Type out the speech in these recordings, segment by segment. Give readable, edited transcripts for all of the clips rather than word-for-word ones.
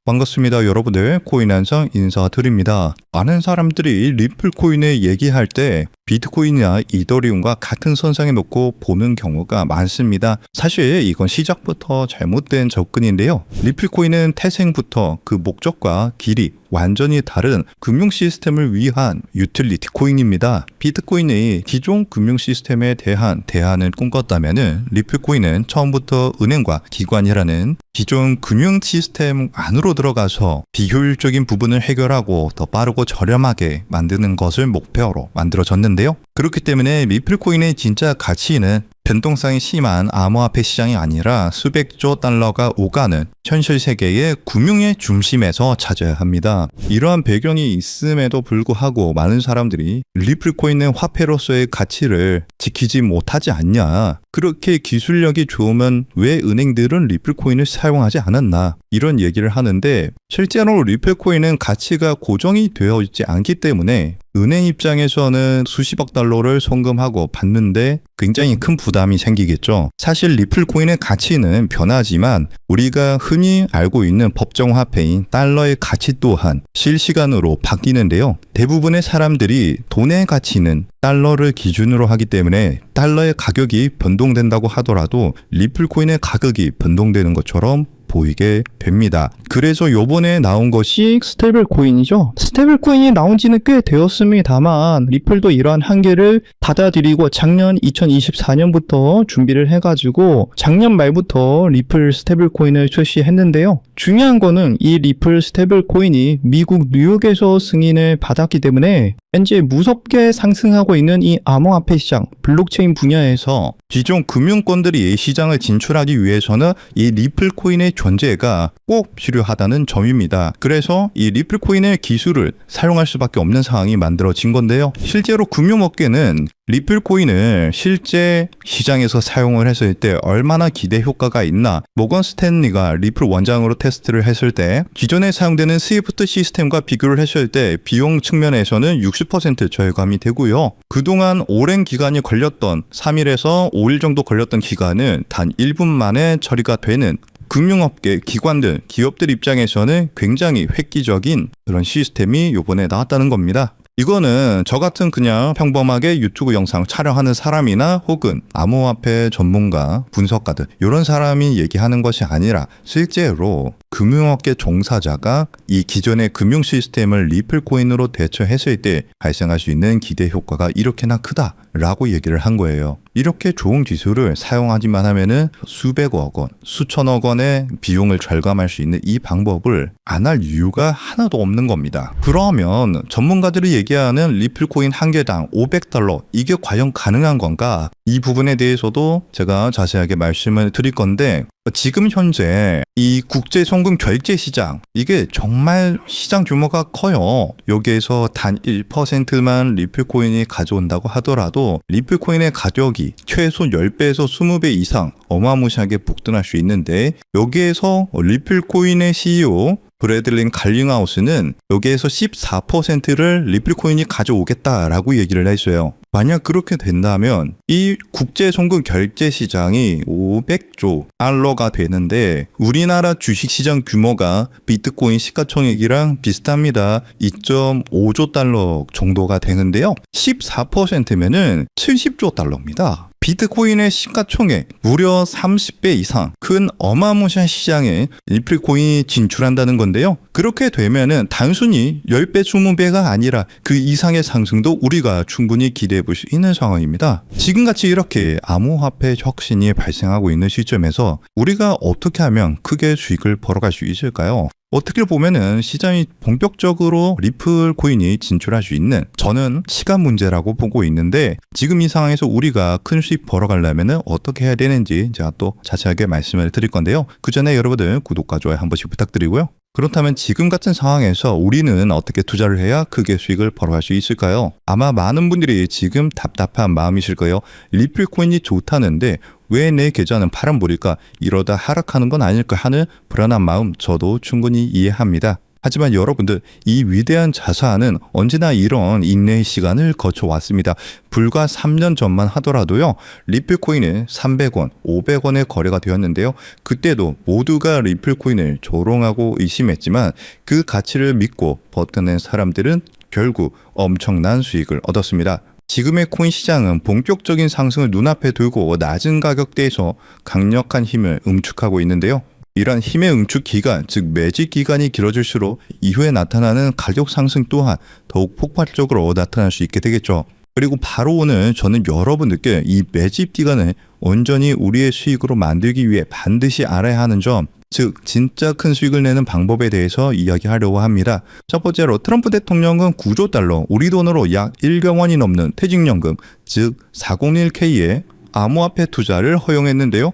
반갑습니다. 여러분들 코인한상 인사드립니다. 많은 사람들이 리플 코인을 얘기할 때 비트코인이나 이더리움과 같은 선상에 놓고 보는 경우가 많습니다. 사실 이건 시작부터 잘못된 접근인데요. 리플 코인은 태생부터 그 목적과 길이 완전히 다른 금융 시스템을 위한 유틸리티 코인입니다. 비트코인이 기존 금융 시스템에 대한 대안을 꿈꿨다면 리플 코인은 처음부터 은행과 기관이라는 기존 금융 시스템 안으로 들어가서 비효율적인 부분을 해결하고 더 빠르고 저렴하게 만드는 것을 목표로 만들어졌는데요. 그렇기 때문에 리플 코인의 진짜 가치는 변동성이 심한 암호화폐 시장이 아니라 수백조 달러가 오가는 현실 세계의 금융의 중심에서 찾아야 합니다. 이러한 배경이 있음에도 불구하고 많은 사람들이 리플 코인은 화폐로서의 가치를 지키지 못하지 않냐, 그렇게 기술력이 좋으면 왜 은행들은 리플 코인을 사용하지 않았나, 이런 얘기를 하는데, 실제로 리플 코인은 가치가 고정이 되어 있지 않기 때문에 은행 입장에서는 수십억 달러를 송금하고 받는데 굉장히 큰 부담이 생기겠죠. 사실 리플 코인의 가치는 변하지만 우리가 흔히 알고 있는 법정 화폐인 달러의 가치 또한 실시간으로 바뀌는데요. 대부분의 사람들이 돈의 가치는 달러를 기준으로 하기 때문에 달러의 가격이 변동된다고 하더라도 리플 코인의 가격이 변동되는 것처럼 보이게 됩니다. 그래서 요번에 나온 것이 스테이블 코인이죠. 스테이블 코인이 나온 지는 꽤 되었습니다만 리플도 이러한 한계를 받아들이고 작년 2024년부터 준비를 해가지고 작년 말부터 리플 스테이블 코인을 출시했는데요. 중요한 거는 이 리플 스테이블 코인이 미국 뉴욕에서 승인을 받았기 때문에 현재 무섭게 상승하고 있는 이 암호화폐 시장, 블록체인 분야에서 기존 금융권들이 시장을 진출하기 위해서는 이 리플 코인의 존재가 꼭 필요하다는 점입니다. 그래서 이 리플 코인의 기술을 사용할 수밖에 없는 상황이 만들어진 건데요. 실제로 금융업계는 리플 코인을 실제 시장에서 사용을 했을 때 얼마나 기대 효과가 있나, 모건 스탠리가 리플 원장으로 테스트를 했을 때 기존에 사용되는 스위프트 시스템과 비교를 했을 때 비용 측면에서는 60% 절감이 되고요. 그동안 오랜 기간이 걸렸던 3일에서 5일 정도 걸렸던 기간은 단 1분 만에 처리가 되는, 금융업계, 기관들, 기업들 입장에서는 굉장히 획기적인 그런 시스템이 이번에 나왔다는 겁니다. 이거는 저 같은 그냥 평범하게 유튜브 영상 촬영하는 사람이나 혹은 암호화폐 전문가, 분석가들 이런 사람이 얘기하는 것이 아니라 실제로 금융업계 종사자가 이 기존의 금융 시스템을 리플 코인으로 대처했을 때 발생할 수 있는 기대 효과가 이렇게나 크다라고 얘기를 한 거예요. 이렇게 좋은 기술을 사용하기만 하면은 수백억 원, 수천억 원의 비용을 절감할 수 있는 이 방법을 안 할 이유가 하나도 없는 겁니다. 그러면 전문가들이 얘기하는 리플 코인 한 개당 500달러, 이게 과연 가능한 건가? 이 부분에 대해서도 제가 자세하게 말씀을 드릴 건데, 지금 현재 이 국제 송금 결제 시장, 이게 정말 시장 규모가 커요. 여기에서 단 1%만 리플 코인이 가져온다고 하더라도 리플 코인의 가격이 최소 10배에서 20배 이상 어마무시하게 폭등할 수 있는데, 여기에서 리플 코인의 CEO 브래들린 갈링하우스는 여기에서 14%를 리플 코인이 가져오겠다라고 얘기를 했어요. 만약 그렇게 된다면 이 국제 송금 결제 시장이 500조 달러가 되는데 우리나라 주식 시장 규모가 비트코인 시가총액이랑 비슷합니다. 2.5조 달러 정도가 되는데요. 14%면은 70조 달러입니다. 비트코인의 시가총액 무려 30배 이상 큰 어마무시한 시장에 리플 코인이 진출한다는 건데요. 그렇게 되면은 단순히 10배, 20배가 아니라 그 이상의 상승도 우리가 충분히 기대해 볼 수 있는 상황입니다. 지금같이 이렇게 암호화폐 혁신이 발생하고 있는 시점에서 우리가 어떻게 하면 크게 수익을 벌어갈 수 있을까요? 어떻게 보면은 시장이 본격적으로 리플 코인이 진출할 수 있는, 저는 시간 문제라고 보고 있는데, 지금 이 상황에서 우리가 큰 수익 벌어가려면은 어떻게 해야 되는지 제가 또 자세하게 말씀을 드릴 건데요. 그 전에 여러분들 구독과 좋아요 한 번씩 부탁드리고요. 그렇다면 지금 같은 상황에서 우리는 어떻게 투자를 해야 크게 수익을 벌어갈 수 있을까요? 아마 많은 분들이 지금 답답한 마음이실 거예요. 리플 코인이 좋다는데 왜 내 계좌는 파란불일까? 이러다 하락하는 건 아닐까 하는 불안한 마음 저도 충분히 이해합니다. 하지만 여러분들, 이 위대한 자산은 언제나 이런 인내의 시간을 거쳐왔습니다. 불과 3년 전만 하더라도요, 리플 코인은 300원, 500원에 거래가 되었는데요. 그때도 모두가 리플 코인을 조롱하고 의심했지만 그 가치를 믿고 버텨낸 사람들은 결국 엄청난 수익을 얻었습니다. 지금의 코인 시장은 본격적인 상승을 눈앞에 두고 낮은 가격대에서 강력한 힘을 응축하고 있는데요. 이러한 힘의 응축 기간, 즉 매집 기간이 길어질수록 이후에 나타나는 가격 상승 또한 더욱 폭발적으로 나타날 수 있게 되겠죠. 그리고 바로 오늘 저는 여러분들께 이 매집 기간을 온전히 우리의 수익으로 만들기 위해 반드시 알아야 하는 점, 즉 진짜 큰 수익을 내는 방법에 대해서 이야기하려고 합니다. 첫 번째로 트럼프 대통령은 9조 달러, 우리 돈으로 약 1억 원이 넘는 퇴직연금, 즉 401k의 암호화폐 투자를 허용했는데요.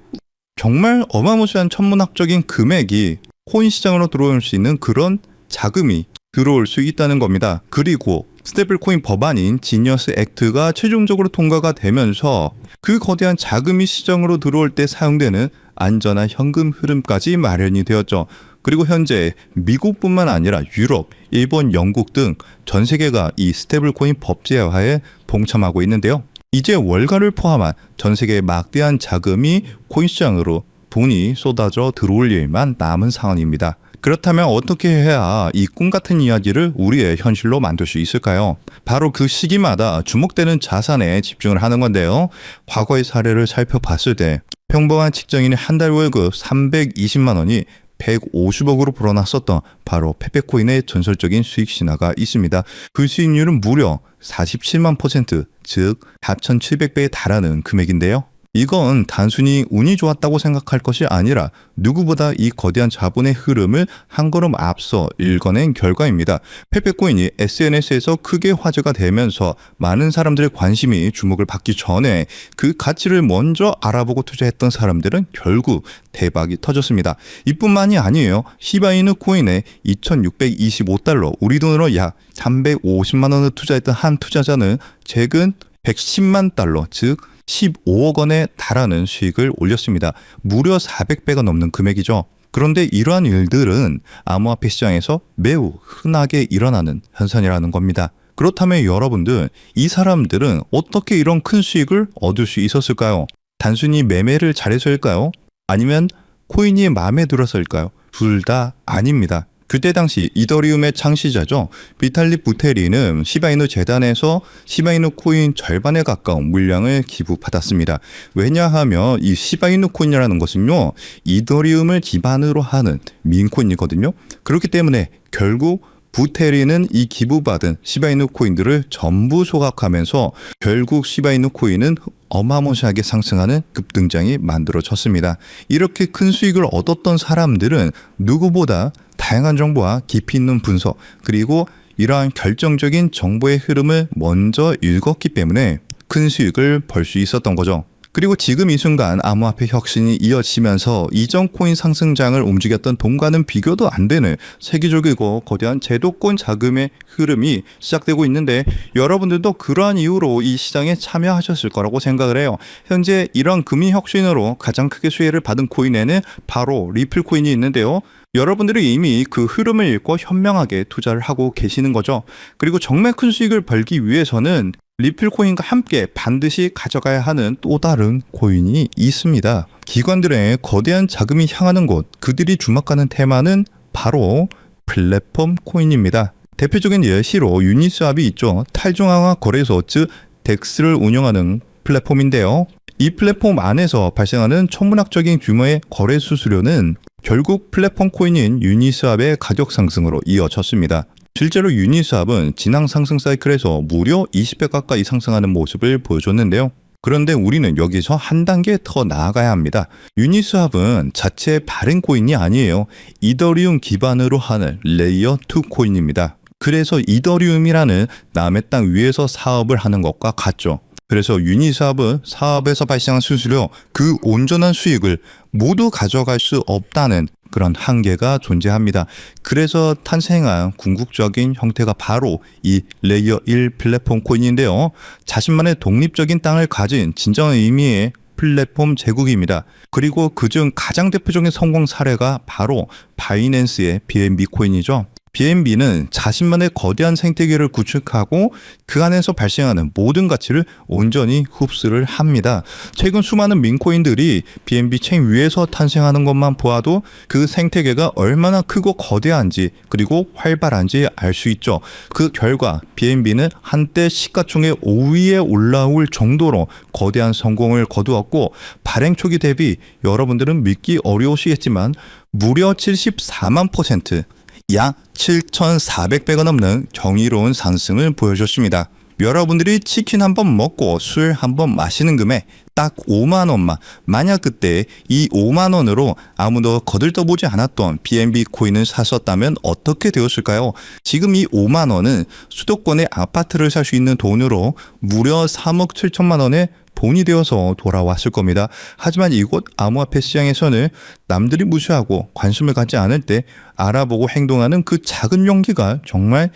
정말 어마무시한 천문학적인 금액이 코인 시장으로 들어올 수 있는 그런 자금이 들어올 수 있다는 겁니다. 그리고 스테이블 코인 법안인 지니어스 액트가 최종적으로 통과가 되면서 그 거대한 자금이 시장으로 들어올 때 사용되는 안전한 현금 흐름까지 마련이 되었죠. 그리고 현재 미국뿐만 아니라 유럽, 일본, 영국 등 전 세계가 이 스테이블 코인 법제화에 동참하고 있는데요. 이제 월가를 포함한 전 세계의 막대한 자금이 코인 시장으로 돈이 쏟아져 들어올 일만 남은 상황입니다. 그렇다면 어떻게 해야 이 꿈 같은 이야기를 우리의 현실로 만들 수 있을까요? 바로 그 시기마다 주목되는 자산에 집중을 하는 건데요. 과거의 사례를 살펴봤을 때 평범한 직장인의 한 달 월급 320만 원이 150억으로 불어났었던 바로 페페코인의 전설적인 수익 신화가 있습니다. 그 수익률은 무려 47만 %, 즉 4,700배에 달하는 금액인데요. 이건 단순히 운이 좋았다고 생각할 것이 아니라 누구보다 이 거대한 자본의 흐름을 한 걸음 앞서 읽어낸 결과입니다. 페페코인이 SNS에서 크게 화제가 되면서 많은 사람들의 관심이 주목을 받기 전에 그 가치를 먼저 알아보고 투자했던 사람들은 결국 대박이 터졌습니다. 이뿐만이 아니에요. 시바이누 코인에 2,625달러, 우리 돈으로 약 350만 원을 투자했던 한 투자자는 최근 110만 달러, 즉 15억 원에 달하는 수익을 올렸습니다. 무려 400배가 넘는 금액이죠. 그런데 이러한 일들은 암호화폐 시장에서 매우 흔하게 일어나는 현상이라는 겁니다. 그렇다면 여러분들, 이 사람들은 어떻게 이런 큰 수익을 얻을 수 있었을까요? 단순히 매매를 잘해서일까요? 아니면 코인이 마음에 들어서일까요? 둘 다 아닙니다. 그때 당시 이더리움의 창시자죠. 비탈릭 부테린은 시바이누 재단에서 시바이누 코인 절반에 가까운 물량을 기부받았습니다. 왜냐하면 이 시바이누 코인이라는 것은요, 이더리움을 기반으로 하는 민코인이거든요. 그렇기 때문에 결국 부테린은 이 기부받은 시바이누 코인들을 전부 소각하면서 결국 시바이누 코인은 어마무시하게 상승하는 급등장이 만들어졌습니다. 이렇게 큰 수익을 얻었던 사람들은 누구보다 다양한 정보와 깊이 있는 분석, 그리고 이러한 결정적인 정보의 흐름을 먼저 읽었기 때문에 큰 수익을 벌 수 있었던 거죠. 그리고 지금 이 순간 암호화폐 혁신이 이어지면서 이전 코인 상승장을 움직였던 돈과는 비교도 안 되는 세계적이고 거대한 제도권 자금의 흐름이 시작되고 있는데, 여러분들도 그러한 이유로 이 시장에 참여하셨을 거라고 생각을 해요. 현재 이런 금융 혁신으로 가장 크게 수혜를 받은 코인에는 바로 리플 코인이 있는데요. 여러분들이 이미 그 흐름을 읽고 현명하게 투자를 하고 계시는 거죠. 그리고 정말 큰 수익을 벌기 위해서는 리플 코인과 함께 반드시 가져가야 하는 또 다른 코인이 있습니다. 기관들의 거대한 자금이 향하는 곳, 그들이 주목하는 테마는 바로 플랫폼 코인입니다. 대표적인 예시로 유니스왑이 있죠. 탈중앙화 거래소, 즉 덱스를 운영하는 플랫폼인데요. 이 플랫폼 안에서 발생하는 천문학적인 규모의 거래 수수료는 결국 플랫폼 코인인 유니스왑의 가격 상승으로 이어졌습니다. 실제로 유니스왑은 지난 상승 사이클에서 무려 20배 가까이 상승하는 모습을 보여줬는데요. 그런데 우리는 여기서 한 단계 더 나아가야 합니다. 유니스왑은 자체 발행 코인이 아니에요. 이더리움 기반으로 하는 레이어 2 코인입니다. 그래서 이더리움이라는 남의 땅 위에서 사업을 하는 것과 같죠. 그래서 유니스왑은 사업에서 발생한 수수료, 그 온전한 수익을 모두 가져갈 수 없다는 그런 한계가 존재합니다. 그래서 탄생한 궁극적인 형태가 바로 이 레이어 1 플랫폼 코인인데요. 자신만의 독립적인 땅을 가진 진정한 의미의 플랫폼 제국입니다. 그리고 그중 가장 대표적인 성공 사례가 바로 바이낸스의 BNB 코인이죠. BNB는 자신만의 거대한 생태계를 구축하고 그 안에서 발생하는 모든 가치를 온전히 흡수를 합니다. 최근 수많은 민코인들이 BNB 체인 위에서 탄생하는 것만 보아도 그 생태계가 얼마나 크고 거대한지 그리고 활발한지 알 수 있죠. 그 결과 BNB는 한때 시가총액 5위에 올라올 정도로 거대한 성공을 거두었고, 발행 초기 대비 여러분들은 믿기 어려우시겠지만 무려 74만 %, 약 7,400배가 넘는 경이로운 상승을 보여줬습니다. 여러분들이 치킨 한 번 먹고 술 한 번 마시는 금액 딱 5만 원만, 만약 그때 이 5만 원으로 아무도 거들떠보지 않았던 BNB 코인을 샀었다면 어떻게 되었을까요? 지금 이 5만 원은 수도권의 아파트를 살 수 있는 돈으로 무려 3억 7천만 원의 돈이 되어서 돌아왔을 겁니다. 하지만 이곳 암호화폐 시장에서는 남들이 무시하고 관심을 갖지 않을 때 알아보고 행동하는 그 작은 용기가 정말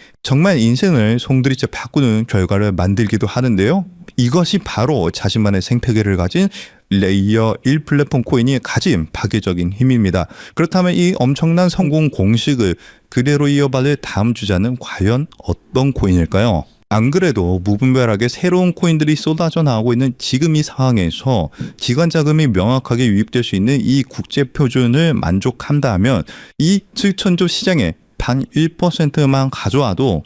인생을 송두리째 바꾸는 결과를 만들기도 하는데요. 이것이 바로 자신만의 생태계를 가진 레이어 1 플랫폼 코인이 가진 파괴적인 힘입니다. 그렇다면 이 엄청난 성공 공식을 그대로 이어받을 다음 주자는 과연 어떤 코인일까요? 안 그래도 무분별하게 새로운 코인들이 쏟아져 나오고 있는 지금 이 상황에서 기관 자금이 명확하게 유입될 수 있는 이 국제 표준을 만족한다면 이 7천조 시장에 단 1%만 가져와도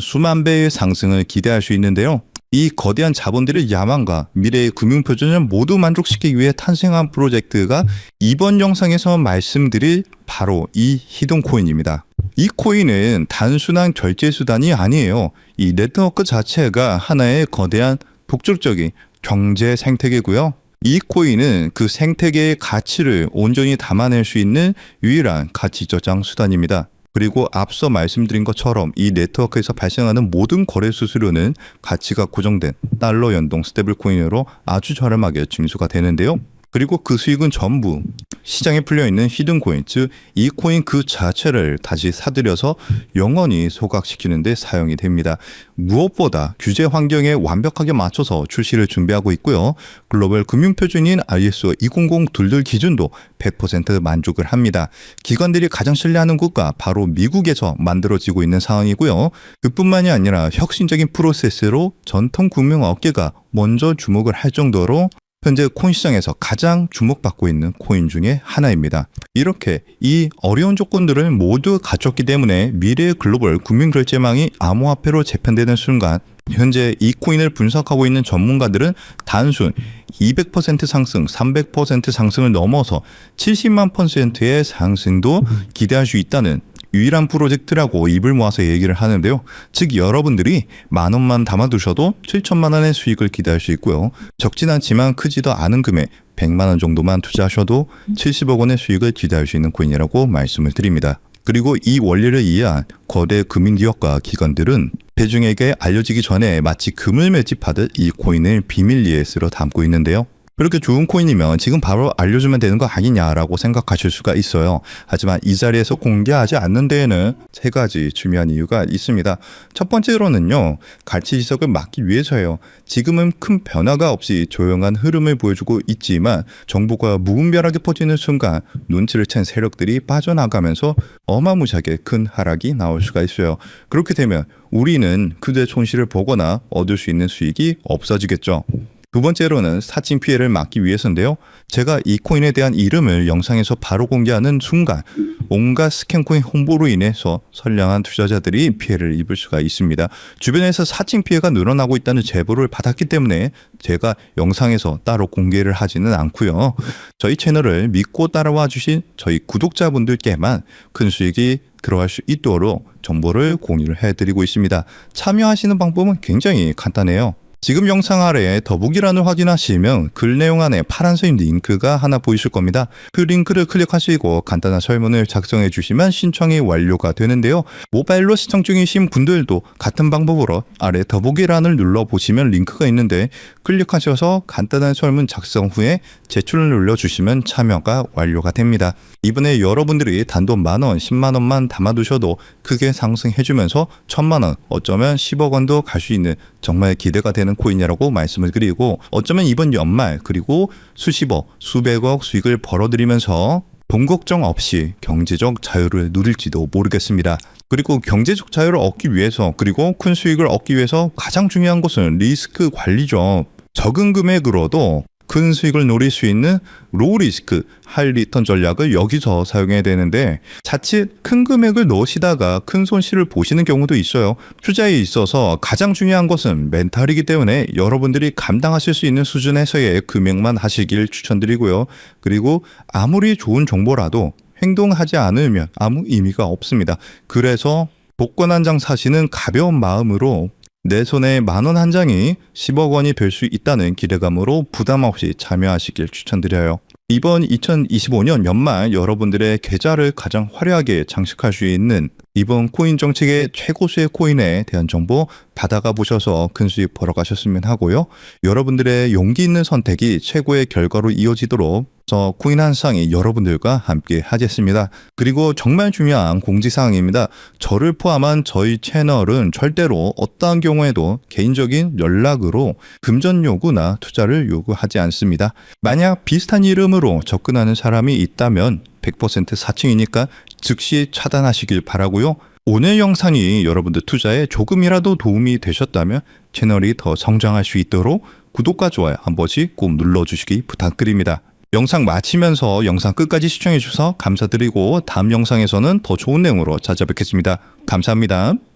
수만 배의 상승을 기대할 수 있는데요. 이 거대한 자본들의 야망과 미래의 금융표준을 모두 만족시키기 위해 탄생한 프로젝트가 이번 영상에서 말씀드릴 바로 이 히든코인입니다. 이 코인은 단순한 결제 수단이 아니에요. 이 네트워크 자체가 하나의 거대한 독점적인 경제 생태계고요. 이 코인은 그 생태계의 가치를 온전히 담아낼 수 있는 유일한 가치 저장 수단입니다. 그리고 앞서 말씀드린 것처럼 이 네트워크에서 발생하는 모든 거래 수수료는 가치가 고정된 달러 연동 스테이블 코인으로 아주 저렴하게 징수가 되는데요. 그리고 그 수익은 전부 시장에 풀려있는 히든코인, 즉 이 코인 그 자체를 다시 사들여서 영원히 소각시키는 데 사용이 됩니다. 무엇보다 규제 환경에 완벽하게 맞춰서 출시를 준비하고 있고요. 글로벌 금융표준인 ISO 2002 기준도 100% 만족을 합니다. 기관들이 가장 신뢰하는 국가 바로 미국에서 만들어지고 있는 상황이고요. 그뿐만이 아니라 혁신적인 프로세스로 전통 금융업계가 먼저 주목을 할 정도로 현재 코인 시장에서 가장 주목받고 있는 코인 중에 하나입니다. 이렇게 이 어려운 조건들을 모두 갖췄기 때문에 미래의 글로벌 금융결제망이 암호화폐로 재편되는 순간 현재 이 코인을 분석하고 있는 전문가들은 단순 200% 상승, 300% 상승을 넘어서 70만 %의 상승도 기대할 수 있다는 유일한 프로젝트라고 입을 모아서 얘기를 하는데요. 즉 여러분들이 10,000원만 담아두셔도 7천만 원의 수익을 기대할 수 있고요. 적진 않지만 크지도 않은 금액 100만 원 정도만 투자하셔도 70억 원의 수익을 기대할 수 있는 코인이라고 말씀을 드립니다. 그리고 이 원리를 이해한 거대 금융기업과 기관들은 대중에게 알려지기 전에 마치 금을 매집하듯 이 코인을 비밀 ES로 담고 있는데요. 그렇게 좋은 코인이면 지금 바로 알려주면 되는 거 아니냐라고 생각하실 수가 있어요. 하지만 이 자리에서 공개하지 않는 데에는 3가지 중요한 이유가 있습니다. 첫 번째로는요, 가치 지석을 막기 위해서예요. 지금은 큰 변화가 없이 조용한 흐름을 보여주고 있지만 정보가 무분별하게 퍼지는 순간 눈치를 챈 세력들이 빠져나가면서 어마무시하게 큰 하락이 나올 수가 있어요. 그렇게 되면 우리는 그들의 손실을 보거나 얻을 수 있는 수익이 없어지겠죠. 두 번째로는 사칭 피해를 막기 위해서인데요. 제가 이 코인에 대한 이름을 영상에서 바로 공개하는 순간 온갖 스캔코인 홍보로 인해서 선량한 투자자들이 피해를 입을 수가 있습니다. 주변에서 사칭 피해가 늘어나고 있다는 제보를 받았기 때문에 제가 영상에서 따로 공개를 하지는 않고요. 저희 채널을 믿고 따라와 주신 저희 구독자분들께만 큰 수익이 들어갈 수 있도록 정보를 공유를 해드리고 있습니다. 참여하시는 방법은 굉장히 간단해요. 지금 영상 아래에 더보기란을 확인하시면 글 내용 안에 파란색 링크가 하나 보이실 겁니다. 그 링크를 클릭하시고 간단한 설문을 작성해 주시면 신청이 완료가 되는데요. 모바일로 시청 중이신 분들도 같은 방법으로 아래 더보기란을 눌러보시면 링크가 있는데 클릭하셔서 간단한 설문 작성 후에 제출을 눌러주시면 참여가 완료가 됩니다. 이번에 여러분들이 단돈 10,000원, 100,000원만 담아두셔도 크게 상승해주면서 1,000,000원, 어쩌면 10억 원도 갈 수 있는 정말 기대가 되는 코인이라고 말씀을 드리고, 어쩌면 이번 연말 그리고 수십억, 수백억 수익을 벌어들이면서 돈 걱정 없이 경제적 자유를 누릴지도 모르겠습니다. 그리고 경제적 자유를 얻기 위해서 그리고 큰 수익을 얻기 위해서 가장 중요한 것은 리스크 관리죠. 적은 금액으로도 큰 수익을 노릴 수 있는 로우 리스크, 하이 리턴 전략을 여기서 사용해야 되는데 자칫 큰 금액을 넣으시다가 큰 손실을 보시는 경우도 있어요. 투자에 있어서 가장 중요한 것은 멘탈이기 때문에 여러분들이 감당하실 수 있는 수준에서의 금액만 하시길 추천드리고요. 그리고 아무리 좋은 정보라도 행동하지 않으면 아무 의미가 없습니다. 그래서 복권 한 장 사시는 가벼운 마음으로 내 손에 10,000원 한 장이 10억 원이 될 수 있다는 기대감으로 부담 없이 참여하시길 추천드려요. 이번 2025년 연말 여러분들의 계좌를 가장 화려하게 장식할 수 있는 이번 코인 정책의 최고수의 코인에 대한 정보 받아가 보셔서 큰 수익 벌어가셨으면 하고요. 여러분들의 용기 있는 선택이 최고의 결과로 이어지도록 저 코인 한 쌍이 여러분들과 함께 하겠습니다. 그리고 정말 중요한 공지사항입니다. 저를 포함한 저희 채널은 절대로 어떠한 경우에도 개인적인 연락으로 금전 요구나 투자를 요구하지 않습니다. 만약 비슷한 이름으로 접근하는 사람이 있다면 100% 사칭이니까 즉시 차단하시길 바라고요. 오늘 영상이 여러분들 투자에 조금이라도 도움이 되셨다면 채널이 더 성장할 수 있도록 구독과 좋아요 한 번씩 꼭 눌러주시기 부탁드립니다. 영상 마치면서 영상 끝까지 시청해 주셔서 감사드리고 다음 영상에서는 더 좋은 내용으로 찾아뵙겠습니다. 감사합니다.